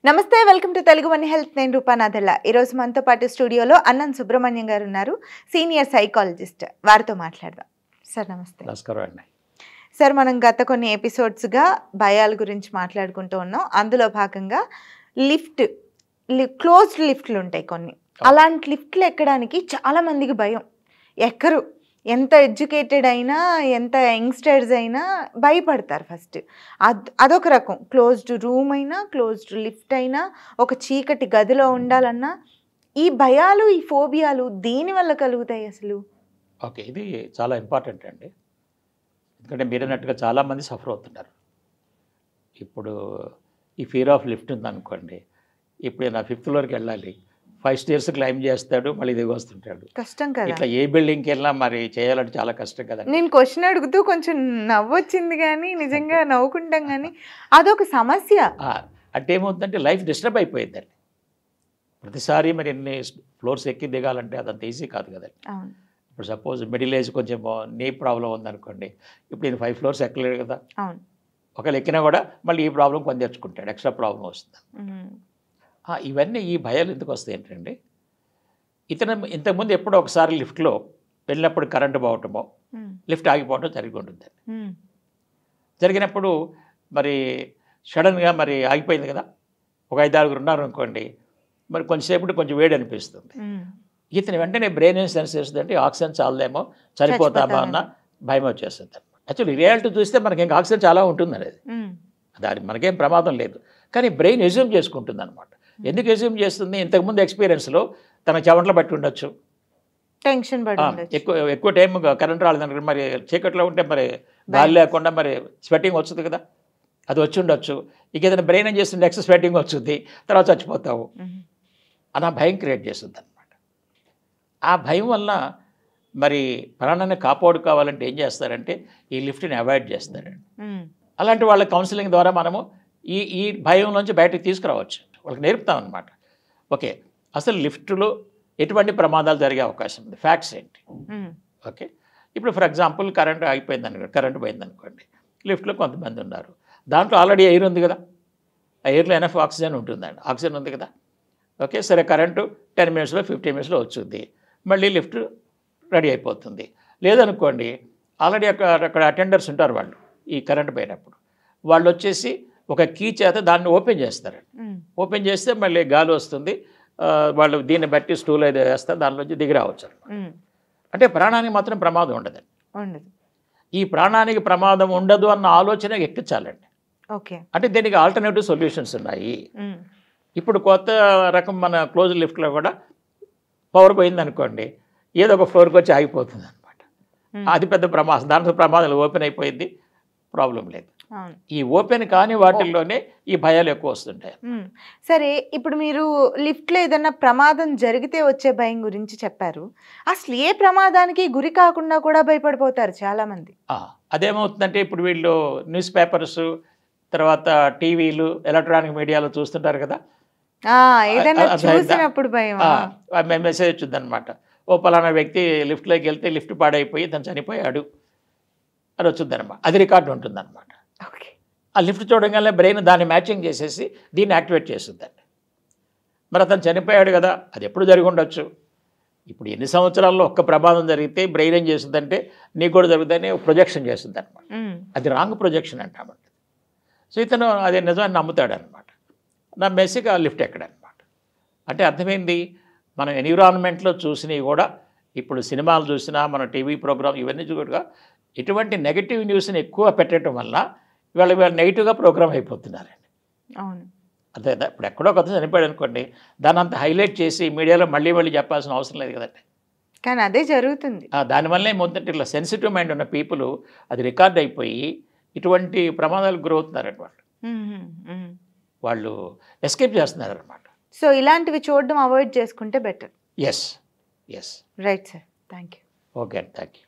నమస్తే welcome to Telugu one health నేను రూపా నాదెల్ల ఈ రోజు మనతో పాటు స్టూడియోలో అన్నం సుబ్రహ్మణ్యం గారు ఉన్నారు సీనియర్ సైకాలజిస్ట్ వారితో మాట్లాడదాం సార్ నమస్తే నమస్కారం అండి సార్ మనం గత కొన్ని ఎపిసోడ్స్గా భయాల గురించి మాట్లాడుకుంటూ ఉన్నాం అందులో భాగంగా క్లోజ్డ్ లిఫ్ట్లు ఉంటాయి కొన్ని అలాంటి లిఫ్ట్లు ఎక్కడానికి చాలా మందికి భయం ఎక్కరు ఎంత ఎడ్యుకేటెడ్ అయినా ఎంత యంగ్స్టర్స్ అయినా భయపడతారు ఫస్ట్ అదొక రకం క్లోజ్డ్ రూమ్ అయినా క్లోజ్డ్ లిఫ్ట్ అయినా ఒక చీకటి గదిలో ఉండాలన్నా ఈ భయాలు ఈ ఫోబియాలు దేనివల్ల కలుగుతాయి అసలు? ఓకే, ఇది చాలా ఇంపార్టెంట్ అండి. ఎందుకంటే మీరు అన్నట్టుగా చాలామంది సఫర్ అవుతున్నారు. ఇప్పుడు ఈ ఫియర్ ఆఫ్ లిఫ్ట్ ఉందనుకోండి, ఇప్పుడు నా 5th ఫ్లోర్కి వెళ్ళాలి, 5 స్టేర్స్ క్లైమ్ చేస్తాడు, మళ్ళీ దిగి వస్తుంటాడు. కష్టం కదా, ఇట్లా ఏ బిల్డింగ్కి వెళ్ళినా మరి చేయాలంటే చాలా కష్టం కదా. నేను క్వశ్చన్ అడుగుతూ కొంచెం నవ్వొచ్చింది కానీ నిజంగా నవ్వుకుంటాం కానీ అదొక సమస్య. అంటే ఏమవుతుందంటే లైఫ్ డిస్టర్బ్ అయిపోయిందండి. ప్రతిసారి మరి ఎన్ని ఫ్లోర్స్ ఎక్కి దిగాలంటే అదంత ఈజీ కాదు కదండి. ఇప్పుడు సపోజ్ మిడిల్ ఏజ్ కొంచెం నీ ప్రాబ్లం ఉందనుకోండి, ఇప్పుడు నేను 5 ఫ్లోర్స్ ఎక్కలేడు కదా. ఒకవేళ ఎక్కినా కూడా మళ్ళీ ఈ ప్రాబ్లం కొని తెచ్చుకుంటాడు, ఎక్స్ట్రా ప్రాబ్లం వస్తుంది. ఇవన్నీ ఈ భయాలు ఎందుకు వస్తాయి ఏంటండి, ఇంతకుముందు ఎప్పుడో ఒకసారి లిఫ్ట్లో వెళ్ళినప్పుడు కరెంటు పోవటమో లిఫ్ట్ ఆగిపోవటం జరిగి ఉంటుంది. జరిగినప్పుడు మరి సడన్గా మరి ఆగిపోయింది కదా, ఒక 5-6 ఉన్నారు అనుకోండి, మరి కొంచెం వేడి అనిపిస్తుంది. ఇతను వెంటనే బ్రెయిన్ ఏం సెన్స్ చేస్తుంది అంటే ఆక్సిజన్ చాలదేమో, చనిపోతామా అన్న భయం వచ్చేస్తుంది. యాక్చువల్లీ రియాలిటీ చూస్తే మనకి ఇంకా ఆక్సిజన్ చాలా ఉంటుంది అనేది, దాని మనకేం ప్రమాదం లేదు. కానీ బ్రెయిన్ ఎజ్యూమ్ చేసుకుంటుంది అనమాట. ఎందుకు ఎజ్యూమ్ చేస్తుంది, ఇంతకుముందు ఎక్స్పీరియన్స్లో తన చెమటలు బట్టి ఉండొచ్చు, టెన్షన్ ఎక్కువ టైం కరెంట్ రాలేదనుకో, మరి చీకట్లో ఉంటే మరి గాలి లేకుండా మరి స్వెట్టింగ్ వస్తుంది కదా, అది వచ్చి ఉండొచ్చు. ఇక ఏదైనా బ్రెయిన్ ఏం చేస్తుంది, నెక్స్ట్ స్వెట్టింగ్ వచ్చింది, తర్వాత చచ్చిపోతావు అన్న భయం క్రియేట్ చేస్తుంది అనమాట. ఆ భయం వల్ల మరి ప్రాణాన్ని కాపాడుకోవాలంటే ఏం చేస్తారంటే ఈ లిఫ్ట్ని అవాయిడ్ చేస్తారండి. అలాంటి వాళ్ళ కౌన్సిలింగ్ ద్వారా మనము ఈ భయం నుంచి బయటకు తీసుకురావచ్చు, వాళ్ళకి నేర్పుతాం అనమాట. ఓకే, అసలు లిఫ్ట్లో ఎటువంటి ప్రమాదాలు జరిగే అవకాశం ఉంది, ఫ్యాక్ట్స్ ఏంటి. ఓకే, ఇప్పుడు ఫర్ ఎగ్జాంపుల్ కరెంటు పోయిందనుకోండి, లిఫ్ట్లో కొంతమంది ఉన్నారు, దాంట్లో ఆల్రెడీ ఎయిర్ ఉంది కదా, ఆ ఎయిర్లో ఎనఫ్ ఆక్సిజన్ ఉంటుందండి, ఆక్సిజన్ ఉంది కదా. ఓకే, సరే కరెంటు 10 మినిట్స్లో 15 మినిట్స్లో వచ్చింది, మళ్ళీ లిఫ్ట్ రెడీ అయిపోతుంది. లేదనుకోండి, ఆల్రెడీ అక్కడ అటెండర్స్ ఉంటారు, వాళ్ళు ఈ కరెంటు పోయినప్పుడు వాళ్ళు వచ్చేసి ఒక కీ చేత దాన్ని ఓపెన్ చేస్తారండి. ఓపెన్ చేస్తే మళ్ళీ గాలి వస్తుంది, వాళ్ళు దీన్ని బట్టి స్టూల్ అయితే వేస్తారు, దానిలోంచి దిగి రావచ్చు. అంటే ప్రాణానికి మాత్రం ప్రమాదం ఉండదండి. ఈ ప్రాణానికి ప్రమాదం ఉండదు అన్న ఆలోచన ఎక్కించాలండి. ఓకే, అంటే దీనికి ఆల్టర్నేటివ్ సొల్యూషన్స్ ఉన్నాయి. ఇప్పుడు కొత్త రకం మన క్లోజ్ లిఫ్ట్లో కూడా పవర్ పోయిందనుకోండి, ఏదో ఒక ఫ్లోర్కి వచ్చి ఆగిపోతుంది అనమాట. అది పెద్ద ప్రమాదం, దాంట్లో ప్రమాదాలు ఓపెన్ అయిపోయింది, ప్రాబ్లం లేదు. ఈ ఓపెన్ కాని వాటిల్లోనే ఈ భయాలు ఎక్కువ వస్తుంటాయి. సరే, ఇప్పుడు మీరు లిఫ్ట్లో ఏదన్నా ప్రమాదం జరిగితే వచ్చే భయం గురించి చెప్పారు. అసలు ఏ ప్రమాదానికి గురి కాకుండా కూడా భయపడిపోతారు చాలామంది. అదేమవుతుందంటే ఇప్పుడు వీళ్ళు న్యూస్ పేపర్స్, తర్వాత టీవీలు, ఎలక్ట్రానిక్ మీడియాలో చూస్తుంటారు కదా, చూసినప్పుడు భయం, మెసేజ్ వచ్చింది అనమాట, ఓ పలానా వ్యక్తి లిఫ్ట్లోకి వెళ్తే లిఫ్ట్ పాడైపోయి తను చనిపోయాడు అని వచ్చిందనమాట. అది రికార్డు ఉంటుందన్నమాట. ఆ లిఫ్ట్ చూడగానే బ్రెయిన్ దాన్ని మ్యాచింగ్ చేసేసి దీన్ని యాక్టివేట్ చేస్తుందండి. మరి అతను చనిపోయాడు కదా, అది ఎప్పుడు జరిగి ఉండొచ్చు. ఇప్పుడు ఎన్ని సంవత్సరాల్లో ఒక్క ప్రమాదం జరిగితే బ్రెయిన్ ఏం చేస్తుందంటే నీకు కూడా జరుగుతుందని ప్రొజెక్షన్ చేస్తుంది అనమాట. అది రాంగ్ ప్రొజెక్షన్ అంటామంట. సో ఇతను అదే నిజాన్ని నమ్ముతాడు అనమాట, నమ్మేసి ఆ లిఫ్ట్ ఎక్కడనమాట. అంటే అర్థమైంది, మనం ఎన్విరాన్మెంట్లో చూసినవి కూడా, ఇప్పుడు సినిమాలు చూసినా, మన టీవీ ప్రోగ్రామ్ ఇవన్నీ కూడా ఇటువంటి నెగిటివ్ న్యూస్ని ఎక్కువ పెట్టడం వల్ల ఇవాళ నెగిటివ్గా ప్రోగ్రామ్ అయిపోతున్నారండి. అవును, అదే ఇప్పుడు ఎక్కడో కొత్త చనిపోయాడు అనుకోండి, దాన్ని అంత హైలైట్ చేసి మీడియాలో మళ్ళీ చెప్పాల్సిన అవసరం లేదు కదండి. కానీ అదే జరుగుతుంది. దానివల్ల ఏమవుతుందంటే ఇట్లా సెన్సిటివ్ మైండ్ ఉన్న పీపుల్ అది రికార్డ్ అయిపోయి ఇటువంటి ప్రమాదాలకు గురవుతున్నారండి. వాళ్ళు ఎస్కేప్ చేస్తున్నారు అనమాట. సో ఇలాంటివి చూడడం అవాయిడ్ చేసుకుంటే better. Yes right sir, thank you. Okay, thank you.